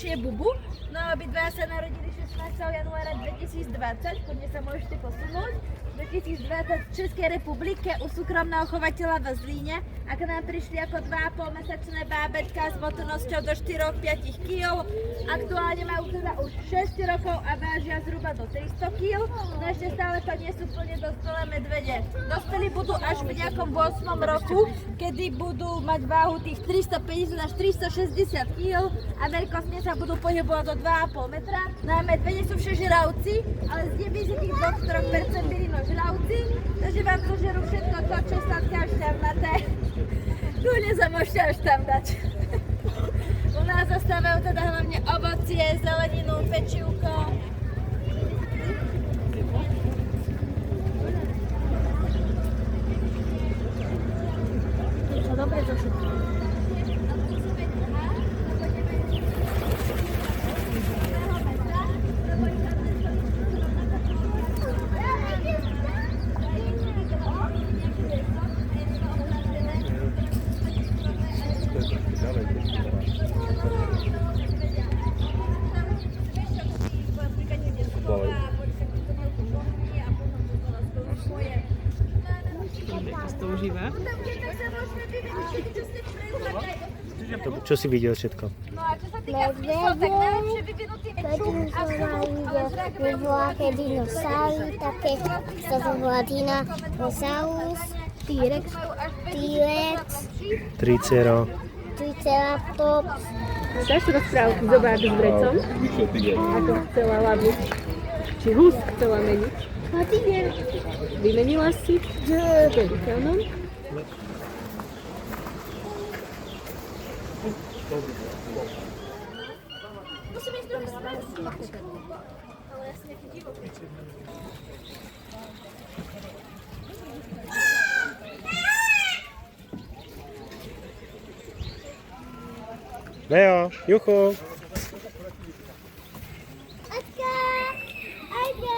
je Bubu. No obidva sa narodili 16. januára 2020, kľudne sa môžete posunúť. 2020 v Českej republike u súkromného chovateľa v Zlíne a k nám prišli ako 2,5-mesačné bábetka s motornosťou do 4-5 kg. Aktuálne majú teda už 6 rokov a vážia zhruba do 300 kg. No ešte stále to nie sú plne dospelé medvede. Dospelí budú až v nejakom 8. roku, kedy budú mať váhu tých 350 až 360 kg a veľkostne sa budú pohybovať do 2,5 metra. No a medvede sú všežravci, ale z 92% byli žravci, takže vám zožerú všetko to, čo sladké a šťavnaté. Kľudne sa môžete až tam dať. U nás zostávajú teda hlavne ovocie, zeleninu, pečivko. To dobre zo všetko. To užíva? Čo si videl všetko? No a čo sa týka vkusov, tak najlepšie vyvinutý je čuk a chrup, ale zrak volá dinosauri, také sa to volá dinosaurus, T-rex, T-rex, Tricero. Triceratops. Dáš rozprávky z obádu s vrecom? Ako chcela labu? Či hus chcela meniť? A ty nie. Vymenila si? Kedy sa mnou? musím ísť druhý stranu. Ale ja si nejaký divoký. Leo, juchu. Aťka, ajde.